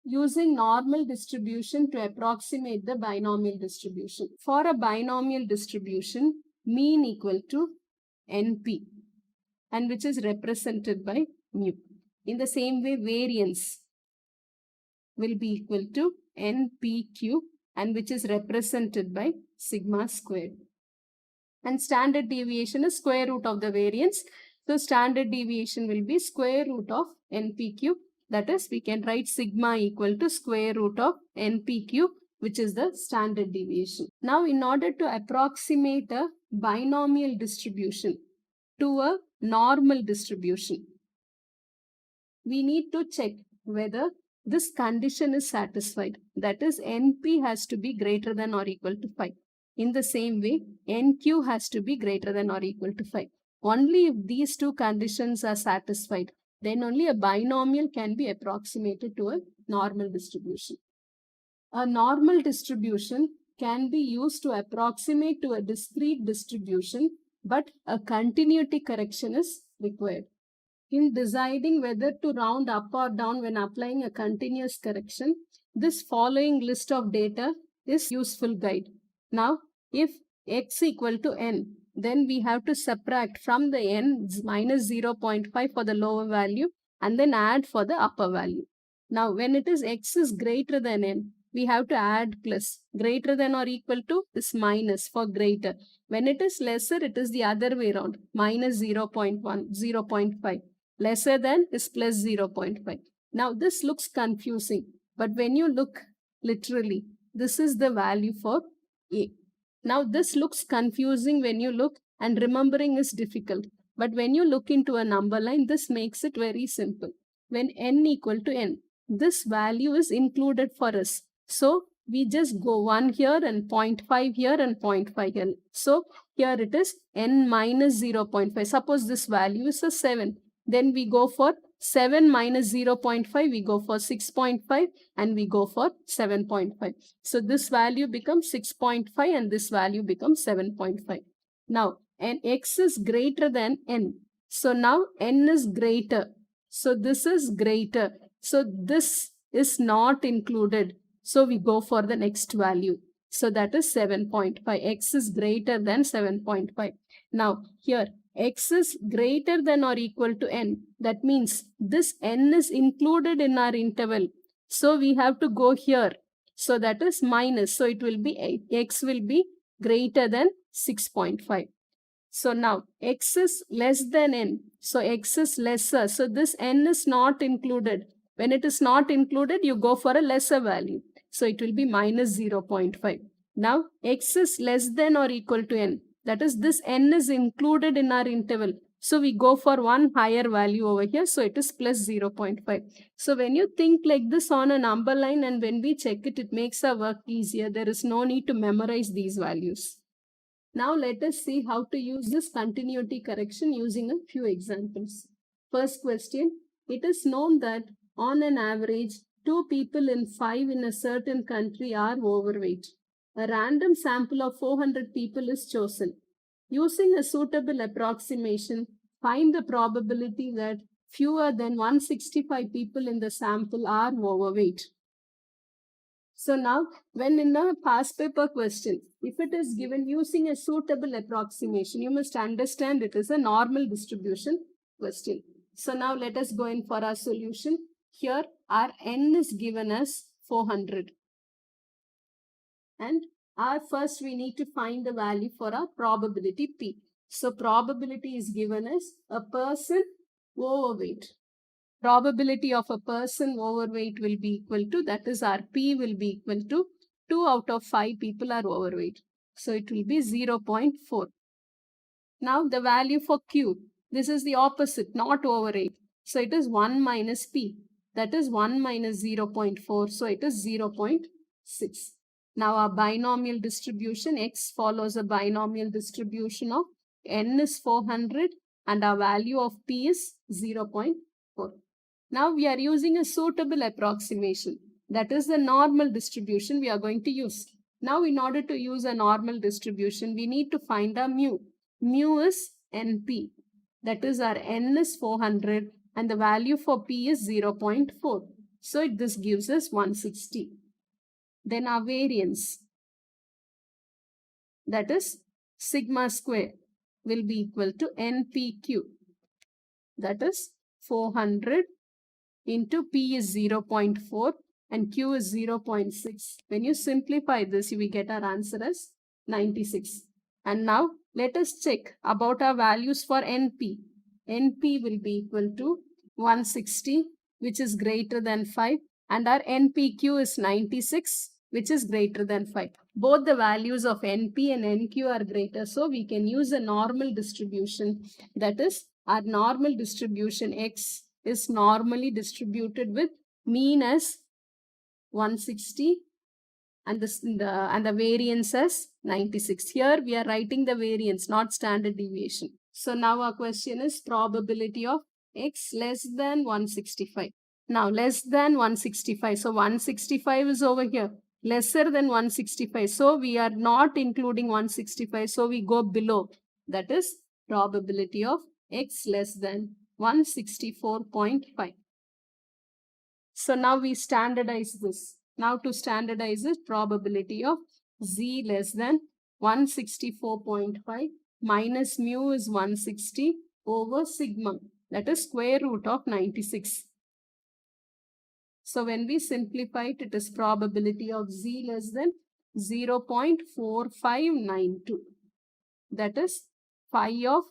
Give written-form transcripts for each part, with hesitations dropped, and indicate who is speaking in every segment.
Speaker 1: using normal distribution to approximate the binomial distribution. For a binomial distribution, mean equal to NP, and which is represented by mu. In the same way, variance will be equal to NPQ, and which is represented by sigma squared. And standard deviation is square root of the variance. So standard deviation will be square root of NPQ. That is, we can write sigma equal to square root of NPQ, which is the standard deviation. Now, in order to approximate a binomial distribution to a normal distribution, we need to check whether this condition is satisfied. That is, NP has to be greater than or equal to 5. In the same way, NQ has to be greater than or equal to 5. Only if these two conditions are satisfied, then only a binomial can be approximated to a normal distribution. A normal distribution can be used to approximate to a discrete distribution, but a continuity correction is required. In deciding whether to round up or down when applying a continuous correction, this following list of data is useful guide. Now, if x equal to n, then we have to subtract from the n minus 0.5 for the lower value and then add for the upper value. Now, when it is x is greater than n, we have to add plus. Greater than or equal to is minus for greater. When it is lesser, it is the other way around, minus 0.1, 0.5. Lesser than is plus 0.5. Now, this looks confusing, but when you look literally, this is the value for A. Now, this looks confusing when you look, and remembering is difficult. But when you look into a number line, this makes it very simple. When n equal to n, this value is included for us. So, we just go 1 here and 0.5 here and 0.5 here. So, here it is n minus 0.5. Suppose this value is a 7. Then we go for 7 minus 0.5, we go for 6.5, and we go for 7.5. So this value becomes 6.5 and this value becomes 7.5. Now, and x is greater than n. So now n is greater. So this is greater. So this is not included. So we go for the next value. So that is 7.5. X is greater than 7.5. Now here, x is greater than or equal to n. That means this n is included in our interval. So we have to go here. So that is minus. So it will be 8. X will be greater than 6.5. So now x is less than n. So x is lesser. So this n is not included. When it is not included, you go for a lesser value. So it will be minus 0.5. Now x is less than or equal to n. That is, this n is included in our interval. So we go for one higher value over here. So it is plus 0.5. So when you think like this on a number line and when we check it, it makes our work easier. There is no need to memorize these values. Now let us see how to use this continuity correction using a few examples. First question, it is known that on an average, 2 people in 5 in a certain country are overweight. A random sample of 400 people is chosen. Using a suitable approximation, find the probability that fewer than 165 people in the sample are overweight. So now, when in a past paper question, if it is given using a suitable approximation, you must understand it is a normal distribution question. So now let us go in for our solution. Here our n is given as 400. And first we need to find the value for our probability P. So probability is given as a person overweight. Probability of a person overweight will be equal to, that is our P will be equal to 2 out of 5 people are overweight. So it will be 0.4. Now the value for Q, this is the opposite, not overweight. So it is 1 minus P. That is 1 minus 0.4. So it is 0.6. Now our binomial distribution, X follows a binomial distribution of N is 400 and our value of P is 0.4. Now we are using a suitable approximation. That is the normal distribution we are going to use. Now in order to use a normal distribution, we need to find our mu. Mu is NP. That is our N is 400 and the value for P is 0.4. So this gives us 160. Then our variance, that is sigma square, will be equal to NPQ. That is 400 into P is 0.4 and Q is 0.6. When you simplify this, we get our answer as 96. And now let us check about our values for NP. NP will be equal to 160, which is greater than 5, and our NPQ is 96, which is greater than 5. Both the values of NP and NQ are greater, so we can use a normal distribution. That is, our normal distribution X is normally distributed with mean as 160 and the variance as 96. Here we are writing the variance, not standard deviation. So now our question is probability of X less than 165. Now less than 165. So 165 is over here. Lesser than 165. So we are not including 165. So we go below. That is probability of X less than 164.5. So now we standardize this. Now to standardize it, probability of Z less than 164.5 minus mu is 160 over sigma. That is square root of 96. So when we simplify it, it is probability of Z less than 0.4592. That is phi of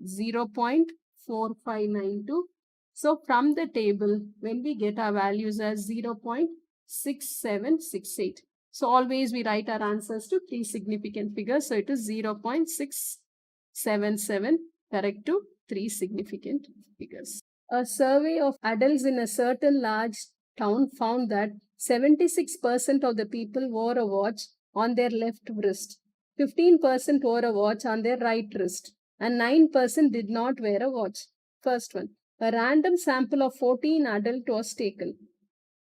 Speaker 1: 0.4592. So from the table, when we get our values as 0.6768. So always we write our answers to three significant figures. So it is 0.677, correct to three significant figures. A survey of adults in a certain large town found that 76% of the people wore a watch on their left wrist, 15% wore a watch on their right wrist, and 9% did not wear a watch. First one, a random sample of 14 adults was taken.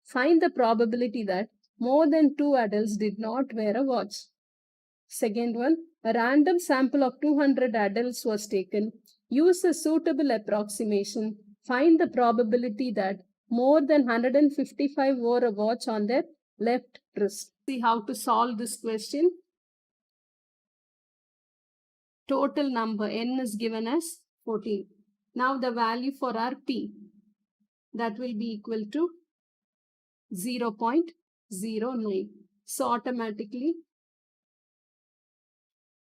Speaker 1: Find the probability that more than 2 adults did not wear a watch. Second one, a random sample of 200 adults was taken. Use a suitable approximation. Find the probability that more than 155 wore a watch on their left wrist. See how to solve this question. Total number n is given as 14. Now the value for our p, that will be equal to 0.09. So automatically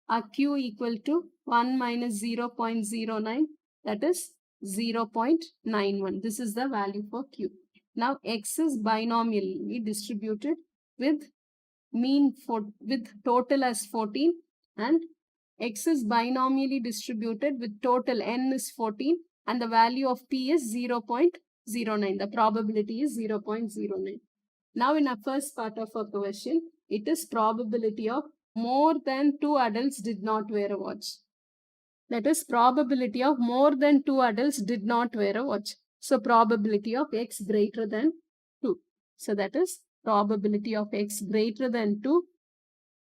Speaker 1: our q equal to 1 minus 0.09, that is 0.91. This is the value for q. Now x is binomially distributed with total as 14, and x is binomially distributed with total n is 14, and the value of p is 0.09. The probability is 0.09. Now in our first part of our question, it is probability of more than 2 adults did not wear a watch. That is probability of more than 2 adults did not wear a watch. So probability of x greater than 2. So that is probability of x greater than 2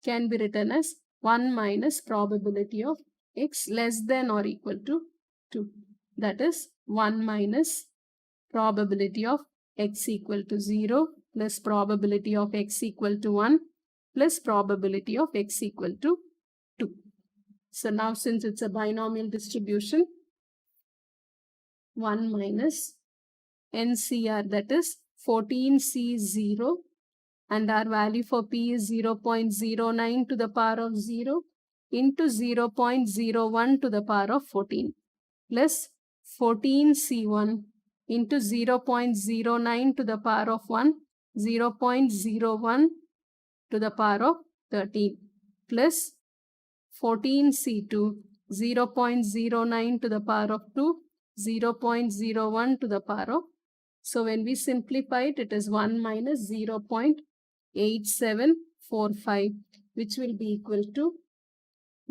Speaker 1: can be written as 1 minus probability of x less than or equal to 2. That is 1 minus probability of x equal to 0 plus probability of x equal to 1 plus probability of x equal to 2. So now since it's a binomial distribution, 1 minus NCR, that is 14C0, and our value for P is 0.09 to the power of 0 into 0.01 to the power of 14 plus 14C1 into 0.09 to the power of 1, 0.01 to the power of 13 plus 14C2, 0.09 to the power of 2, 0.01 to the power of. So when we simplify it, it is 1 minus 0.8745, which will be equal to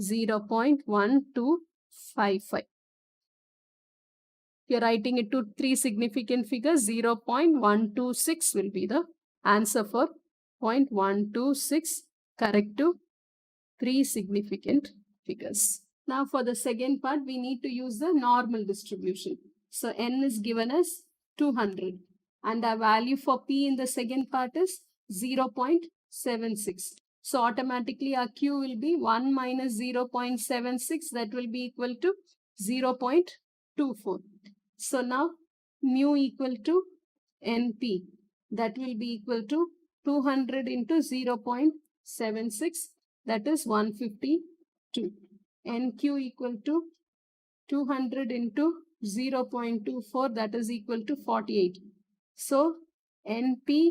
Speaker 1: 0.1255. You're writing it to three significant figures, 0.126 will be the answer for 0.126, correct to three significant figures. Now for the second part, we need to use the normal distribution. So n is given as 200 and the value for P in the second part is 0.76. So automatically our Q will be 1 minus 0.76, that will be equal to 0.24. So now mu equal to NP, that will be equal to 200 into 0.76, that is 152. NQ equal to 200 into 0.24, that is equal to 48. So NP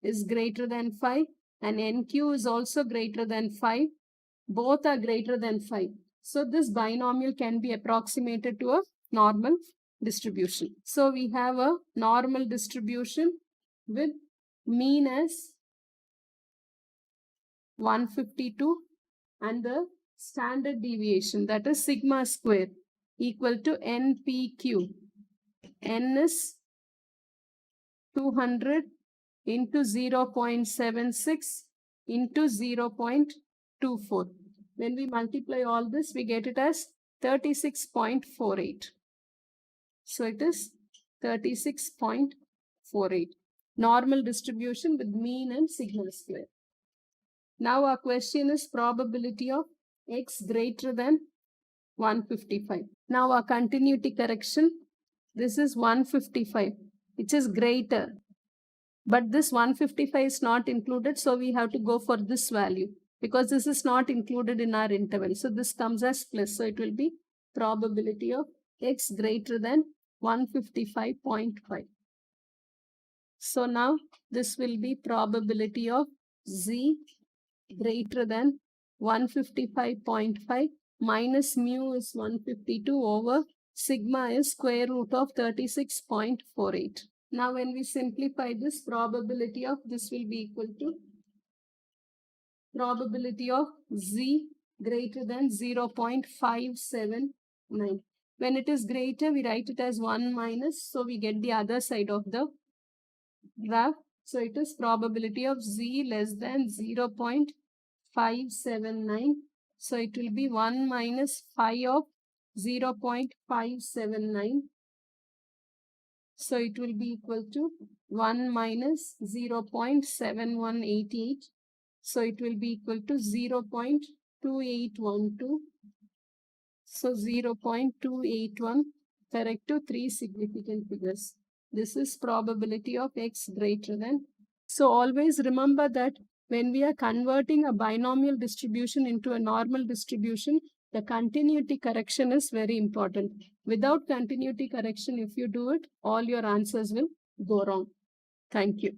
Speaker 1: is greater than 5 and NQ is also greater than 5. Both are greater than 5. So this binomial can be approximated to a normal distribution. So we have a normal distribution with mean as 152 and the standard deviation, that is sigma square, equal to NPQ. N is 200 into 0.76 into 0.24. When we multiply all this, we get it as 36.48. So it is 36.48. Normal distribution with mean and sigma square. Now our question is probability of x greater than 155. Now our continuity correction, this is 155, which is greater. But this 155 is not included, so we have to go for this value because this is not included in our interval. So this comes as plus. So it will be probability of x greater than 155.5. So now this will be probability of z greater than 155.5 minus mu is 152 over sigma is square root of 36.48. Now when we simplify this, probability of this will be equal to probability of z greater than 0.579. When it is greater, we write it as 1 minus, so we get the other side of the graph. So it is probability of z less than 0.579. So it will be 1 minus 5 of 0.579. So it will be equal to 1 minus 0.7188. So it will be equal to 0.2812. So 0.281, correct to 3 significant figures. This is probability of x greater than. So always remember that when we are converting a binomial distribution into a normal distribution, the continuity correction is very important. Without continuity correction, if you do it, all your answers will go wrong. Thank you.